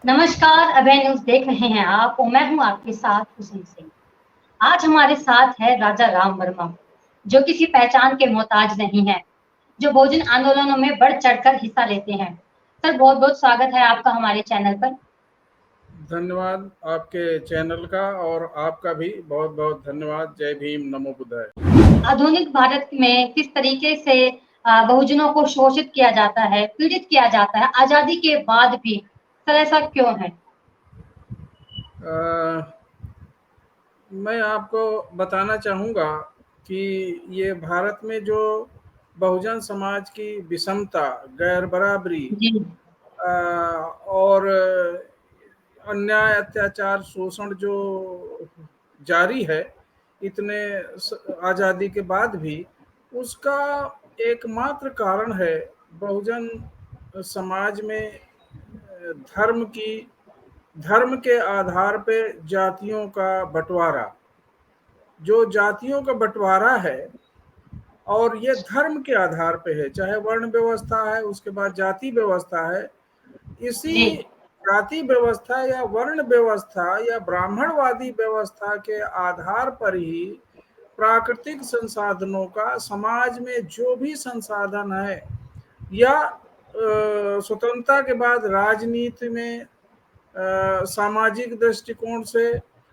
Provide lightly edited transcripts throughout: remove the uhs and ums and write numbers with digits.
नमस्कार, अभय न्यूज़ देख रहे हैं आप और मैं हूं आपके साथ हुसैन सिंह। आज हमारे साथ है राजा राम वर्मा, जो किसी पहचान के मोहताज नहीं है, जो बहुजन आंदोलनों में बढ़ चढ़कर हिस्सा लेते हैं। सर, बहुत-बहुत स्वागत है आपका हमारे चैनल पर। धन्यवाद आपके चैनल का और आपका भी बहुत बहुत धन्यवाद। जय भीम, नमो बुद्धाय। आधुनिक भारत में किस तरीके से बहुजनों को शोषित किया जाता है, पीड़ित किया जाता है, आज़ादी के बाद भी, सर ऐसा क्यों है? अ, मैं आपको बताना चाहूँगा कि ये भारत में जो बहुजन समाज की विषमता, गैर बराबरी जी। और अन्याय, अत्याचार, शोषण जो जारी है इतने आज़ादी के बाद भी, उसका एकमात्र कारण है बहुजन समाज में धर्म की धर्म के आधार पे जातियों का बंटवारा। जो जातियों का बंटवारा है और ये धर्म के आधार पे है, चाहे वर्ण व्यवस्था है, उसके बाद जाति व्यवस्था है। इसी जी। जाति व्यवस्था या वर्ण व्यवस्था या ब्राह्मणवादी व्यवस्था के आधार पर ही प्राकृतिक संसाधनों का, समाज में जो भी संसाधन है या स्वतंत्रता के बाद राजनीति में सामाजिक दृष्टिकोण से,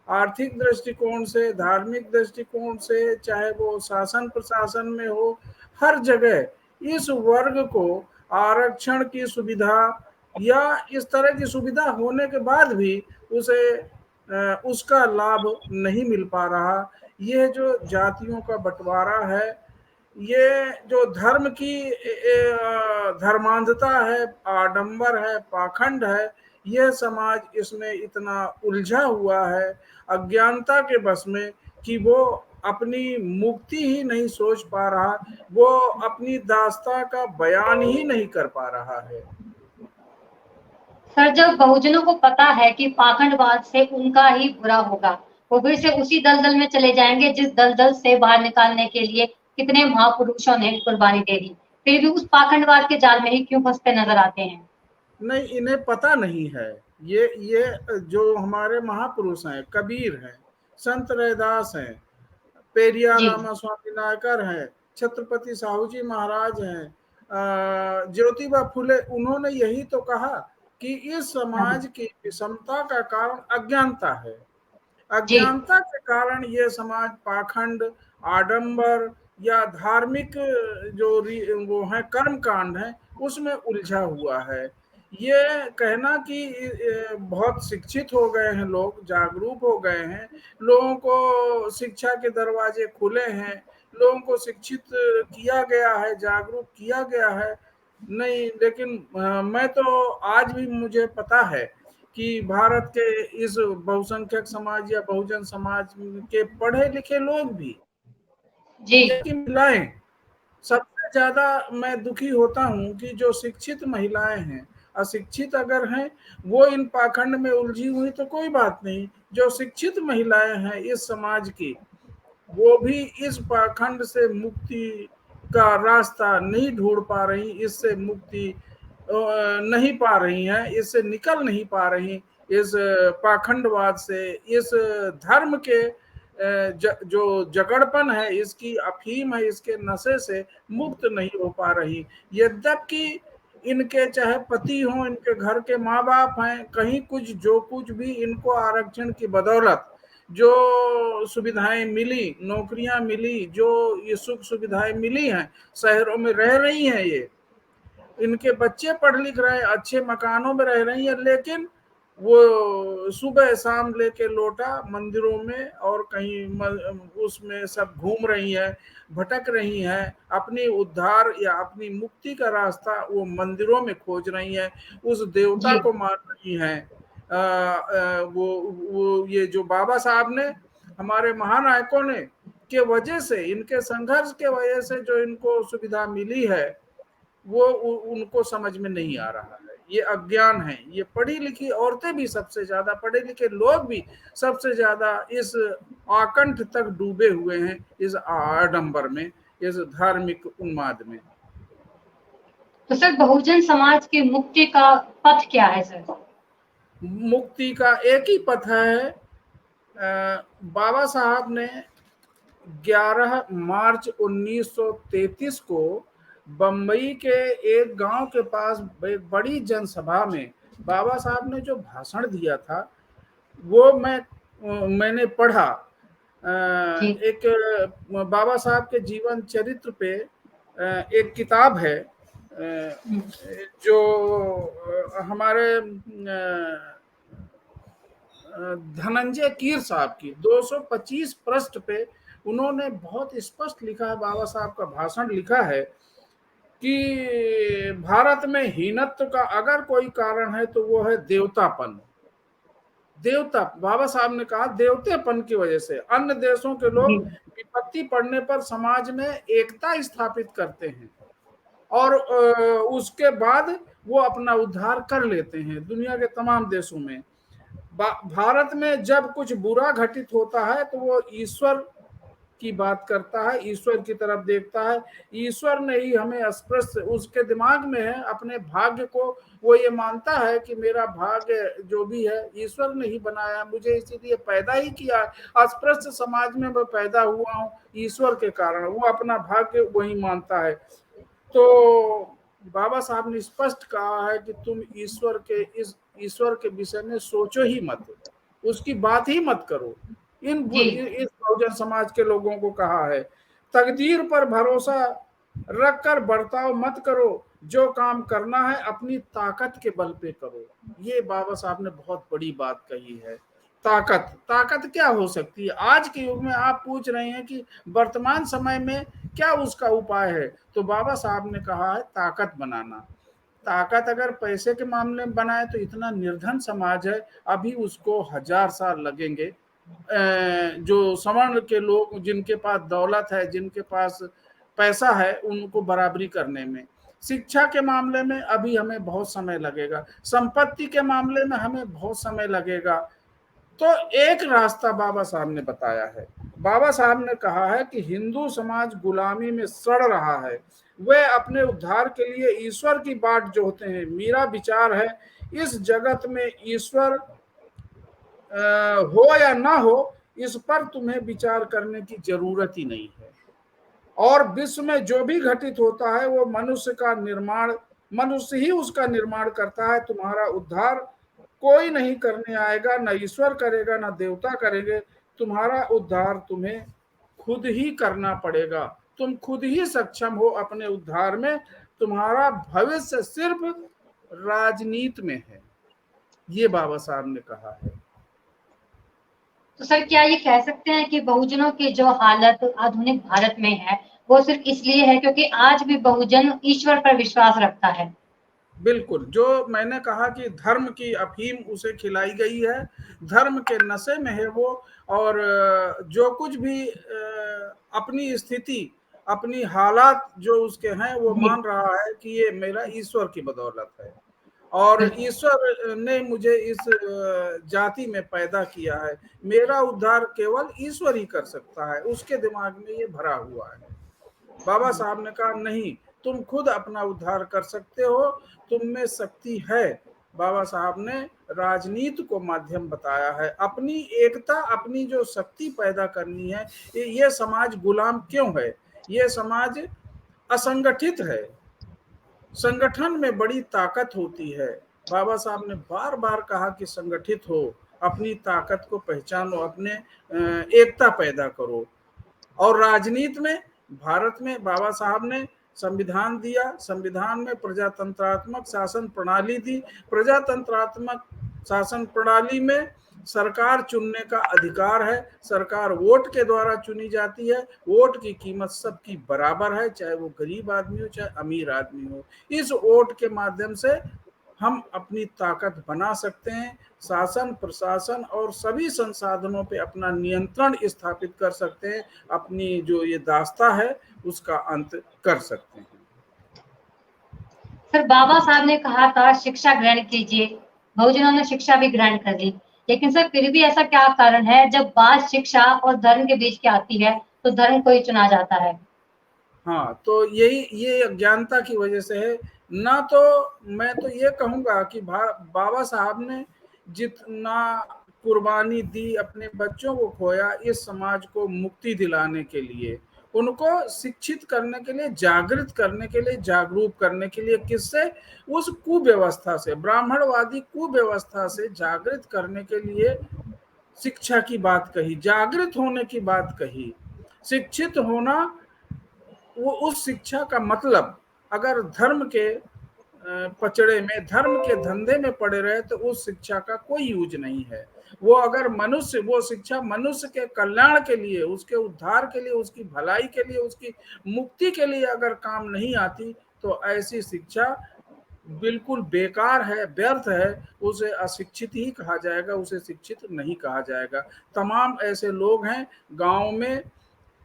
आर्थिक दृष्टिकोण से, धार्मिक दृष्टिकोण से, चाहे वो शासन प्रशासन में हो, हर जगह इस वर्ग को आरक्षण की सुविधा या इस तरह की सुविधा होने के बाद भी उसे उसका लाभ नहीं मिल पा रहा। यह जो जातियों का बंटवारा है, ये जो धर्म की धर्मांधता है, आडंबर है, पाखंड है, यह समाज इसमें इतना उलझा हुआ है अज्ञानता के बस में कि वो अपनी मुक्ति ही नहीं सोच पा रहा, वो अपनी दास्तां का बयान ही नहीं कर पा रहा है। सर, जब बहुजनों को पता है कि पाखंडवाद से उनका ही बुरा होगा, वो फिर से उसी दलदल में चले जाएंगे जिस दलदल से बाहर निकालने के लिए कितने महापुरुषों ने कुर्बानी दे दी। फिर भी उस पाखंडवाद के जाल में ही क्यों फंसते नजर आते हैं? नहीं, इन्हें पता नहीं है। ये जो हमारे महापुरुष हैं, कबीर हैं, संत रैदास हैं, पेरिया जी। रामास्वामी नायकर हैं, छत्रपति साहू जी महाराज हैं, ज्योतिबा फुले, उन्होंने यही तो कहा कि इस हाँ जी। समाज की विषमता का कारण अज्ञानता है। जी। अज्ञानता के कारण ये समाज पाखंड, आडंबर या धार्मिक जो वो है कर्म कांड है, उसमें उलझा हुआ है। ये कहना कि बहुत शिक्षित हो गए हैं लोग, जागरूक हो गए हैं, लोगों को शिक्षा के दरवाजे खुले हैं, लोगों को शिक्षित किया गया है, जागरूक किया गया है, नहीं। लेकिन मैं तो आज भी मुझे पता है कि भारत के इस बहुसंख्यक समाज या बहुजन समाज के पढ़े लिखे लोग भी, जी। जबकि महिलाएं, सबसे ज्यादा मैं दुखी होता हूं कि जो शिक्षित महिलाएं हैं, अशिक्षित अगर हैं वो इन पाखंड में उलझी हुई तो कोई बात नहीं, जो शिक्षित महिलाएं हैं इस समाज की, वो भी इस पाखंड से मुक्ति का रास्ता नहीं ढूंढ पा रही, इससे मुक्ति नहीं पा रही हैं, इससे निकल नहीं पा रही, इस पाखंडवाद से, इस धर्म के जो जगड़पन है, इसकी अफीम है, इसके नशे से मुक्त नहीं हो पा रही। यद्यपि इनके चाहे पति हों, इनके घर के माँ बाप हैं, कहीं कुछ जो कुछ भी इनको आरक्षण की बदौलत जो सुविधाएं मिली, नौकरियां मिली, जो ये सुख सुविधाएं मिली हैं, शहरों में रह रही हैं, ये इनके बच्चे पढ़ लिख रहे हैं, अच्छे मकानों में रह रही हैं, लेकिन वो सुबह शाम लेके लोटा मंदिरों में और कहीं उसमें सब घूम रही हैं, भटक रही हैं, अपनी उद्धार या अपनी मुक्ति का रास्ता वो मंदिरों में खोज रही हैं, उस देवता जी। को मान रही हैं। वो ये जो बाबा साहब ने, हमारे महानायकों ने के वजह से, इनके संघर्ष के वजह से जो इनको सुविधा मिली है, वो उनको समझ में नहीं आ रहा है। ये अज्ञान है। ये पढ़ी लिखी औरतें भी सबसे ज्यादा, पढ़े लिखे लोग भी सबसे ज्यादा इस आकंठ तक डूबे हुए हैं, इस आडंबर में, इस धार्मिक उन्माद में। तो सर, बहुजन समाज की मुक्ति का पथ क्या है सर? मुक्ति का एक ही पथ है। बाबा साहब ने 11 मार्च 1933 को बम्बई के एक गांव के पास एक बड़ी जनसभा में बाबा साहब ने जो भाषण दिया था वो मैंने पढ़ा। जी। एक बाबा साहब के जीवन चरित्र पे एक किताब है हम्म। जो हमारे धनंजय कीर साहब की 225 पृष्ठ पे उन्होंने बहुत स्पष्ट लिखा है, बाबा साहब का भाषण लिखा है कि भारत में हीनत्व का अगर कोई कारण है तो वो है देवतापन। देवता, बाबा साहब ने कहा देवतेपन की वजह से अन्य देशों के जी। लोग विपत्ति पड़ने पर समाज में एकता स्थापित करते हैं और उसके बाद वो अपना उद्धार कर लेते हैं दुनिया के तमाम देशों में। भारत में जब कुछ बुरा घटित होता है तो वो ईश्वर की बात करता है, ईश्वर की तरफ देखता है। ईश्वर ने ही हमें स्पर्श, उसके दिमाग में है अपने भाग्य को, वो ये मानता है कि मेरा भाग्य जो भी है ईश्वर ने ही बनाया, मुझे इसीलिए पैदा ही किया। अस्पृश्य समाज में मैं पैदा हुआ हूँ ईश्वर के कारण, वो अपना भाग्य वही मानता है। तो बाबा साहब ने स्पष्ट कहा है कि तुम ईश्वर के विषय में सोचो ही मत, उसकी बात ही मत करो। जी। इस बहुजन समाज के लोगों को कहा है तकदीर पर भरोसा रख कर बर्ताव मत करो, जो काम करना है अपनी ताकत के बल पे करो। ये बाबा साहब ने बहुत बड़ी बात कही है। ताकत, ताकत क्या हो सकती है आज के युग में? आप पूछ रहे हैं कि वर्तमान समय में क्या उसका उपाय है, तो बाबा साहब ने कहा है ताकत बनाना। ताकत अगर पैसे के मामले में बनाए तो इतना निर्धन समाज है, अभी उसको 1000 साल लगेंगे। जो सवर्ण के लोग जिनके पास दौलत है, जिनके पास पैसा है, उनको बराबरी करने में। शिक्षा के मामले में अभी हमें बहुत समय लगेगा, संपत्ति के मामले में हमें बहुत समय लगेगा। तो एक रास्ता बाबा साहब ने बताया है। बाबा साहब ने कहा है कि हिंदू समाज गुलामी में सड़ रहा है, वे अपने उद्धार के लिए ईश्वर की बाट जोहते हैं। मेरा विचार है इस जगत में ईश्वर हो या ना हो, इस पर तुम्हें विचार करने की जरूरत ही नहीं है। और विश्व में जो भी घटित होता है वो मनुष्य का निर्माण, मनुष्य ही उसका निर्माण करता है। तुम्हारा उद्धार कोई नहीं करने आएगा, ना ईश्वर करेगा ना देवता करेंगे। तुम्हारा उद्धार तुम्हें खुद ही करना पड़ेगा। तुम खुद ही सक्षम हो अपने उद्धार में। तुम्हारा भविष्य सिर्फ राजनीति में है, ये बाबा साहब ने कहा है। तो सर क्या ये कह सकते हैं कि बहुजनों की जो हालत आधुनिक भारत में है वो सिर्फ इसलिए है क्योंकि आज भी बहुजन ईश्वर पर विश्वास रखता है? बिल्कुल, जो मैंने कहा कि धर्म की अफीम उसे खिलाई गई है, धर्म के नशे में है वो। और जो कुछ भी अपनी स्थिति, अपनी हालात जो उसके हैं, वो जी। मान रहा है कि ये मेरा ईश्वर की बदौलत है और बिल्कुल। ईश्वर ने मुझे इस जाति में पैदा किया है। मेरा उद्धार केवल ईश्वर ही कर सकता है, उसके दिमाग में ये भरा हुआ है। बाबा साहब ने कहा नहीं, तुम खुद अपना उद्धार कर सकते हो, तुम में शक्ति है। बाबा साहब ने राजनीति को माध्यम बताया है, अपनी एकता, अपनी जो शक्ति पैदा करनी है। ये समाज गुलाम क्यों है? ये समाज असंगठित है, संगठन में बड़ी ताकत होती है। बाबा साहब ने बार बार कहा कि संगठित हो, अपनी ताकत को पहचानो, अपने एकता पैदा करो। और राजनीति में, भारत में बाबा साहब ने संविधान दिया, संविधान में प्रजातंत्रात्मक शासन प्रणाली दी। प्रजातंत्रात्मक शासन प्रणाली में सरकार चुनने का अधिकार है, सरकार वोट के द्वारा चुनी जाती है। वोट की कीमत सबकी बराबर है, चाहे वो गरीब आदमी हो चाहे अमीर आदमी हो। इस वोट के माध्यम से हम अपनी ताकत बना सकते हैं, शासन प्रशासन और सभी संसाधनों पे अपना नियंत्रण स्थापित कर सकते हैं, अपनी जो ये दास्ता है उसका अंत कर सकते हैं। सर बाबा साहब ने कहा था शिक्षा ग्रहण कीजिए, बहुजनों ने शिक्षा भी ग्रहण कर ली, लेकिन सर फिर भी ऐसा क्या कारण है जब बात शिक्षा और धर्म के बीच की आती है तो धर्म को ही चुना जाता है? हाँ, तो ये अज्ञानता की वजह से है। ना तो मैं तो ये कहूंगा कि बाबा साहब ने जितना कुर्बानी दी, अपने बच्चों को खोया इस समाज को मुक्ति दिलाने के लिए, उनको शिक्षित करने के लिए, जागृत करने के लिए, जागरूक करने के लिए। किससे? उस कुव्यवस्था से, ब्राह्मणवादी कुव्यवस्था से जागृत करने के लिए शिक्षा की बात कही, जागृत होने की बात कही। शिक्षित होना, वो उस शिक्षा का मतलब, अगर धर्म के पचड़े में, धर्म के धंधे में पड़े रहे तो उस शिक्षा का कोई यूज नहीं है। वो अगर मनुष्य, वो शिक्षा मनुष्य के कल्याण के लिए, उसके उद्धार के लिए, उसकी भलाई के लिए, उसकी मुक्ति के लिए अगर काम नहीं आती तो ऐसी शिक्षा बिल्कुल बेकार है, व्यर्थ है, उसे अशिक्षित ही कहा जाएगा, उसे शिक्षित नहीं कहा जाएगा। तमाम ऐसे लोग हैं गांव में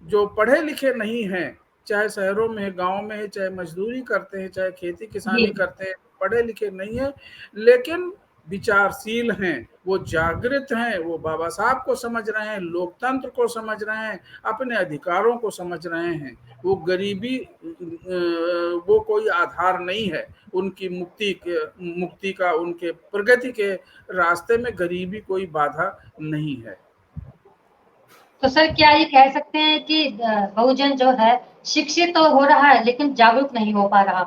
जो पढ़े लिखे नहीं हैं, चाहे शहरों में है, गांव में है, चाहे मजदूरी करते हैं, चाहे खेती जी। किसानी करते हैं, पढ़े लिखे नहीं है लेकिन विचारशील हैं, वो जागृत हैं, वो बाबा साहब को समझ रहे हैं, लोकतंत्र को समझ रहे हैं, अपने अधिकारों को समझ रहे हैं। वो गरीबी वो कोई आधार नहीं है उनकी मुक्ति का, उनके प्रगति के रास्ते में गरीबी कोई बाधा नहीं है। तो सर क्या ये कह सकते हैं कि बहुजन जो है शिक्षित तो हो रहा है लेकिन जागरूक नहीं हो पा रहा?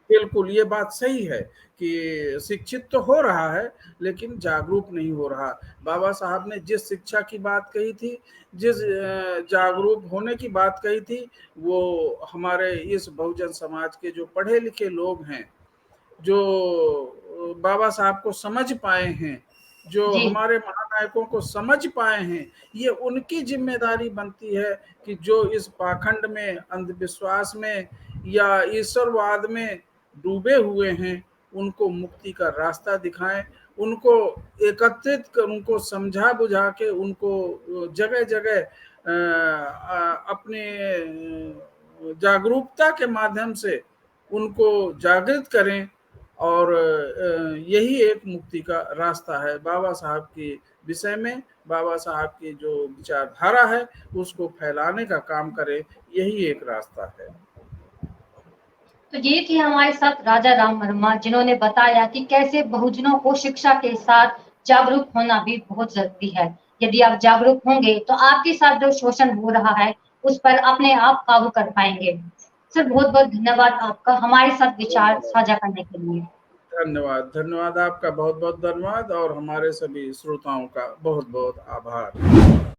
बिल्कुल, ये बात सही है कि शिक्षित तो हो रहा है लेकिन जागरूक नहीं हो रहा। बाबा साहब ने जिस शिक्षा की बात कही थी, जिस जागरूक होने की बात कही थी, वो हमारे इस बहुजन समाज के जो पढ़े लिखे लोग हैं, जो बाबा साहब को समझ पाए हैं, जो जी। हमारे महानायकों को समझ पाए हैं, ये उनकी जिम्मेदारी बनती है कि जो इस पाखंड में, अंधविश्वास में या ईश्वरवाद में डूबे हुए हैं, उनको मुक्ति का रास्ता दिखाएं, उनको एकत्रित कर, उनको समझा बुझा के, उनको जगह जगह अपने जागरूकता के माध्यम से उनको जागृत करें। और यही एक मुक्ति का रास्ता है। बाबा साहब के विषय में, बाबा साहब की जो विचारधारा है उसको फैलाने का काम करें, यही एक रास्ता है। तो ये थे हमारे साथ राजा राम वर्मा, जिन्होंने बताया कि कैसे बहुजनों को शिक्षा के साथ जागरूक होना भी बहुत जरूरी है। यदि आप जागरूक होंगे तो आपके साथ जो शोषण हो रहा है उस पर अपने आप काबू कर पाएंगे। सर बहुत बहुत धन्यवाद आपका हमारे साथ विचार धन्यवाद, साझा करने के लिए। धन्यवाद, धन्यवाद आपका, बहुत बहुत धन्यवाद, और हमारे सभी श्रोताओं का बहुत बहुत आभार।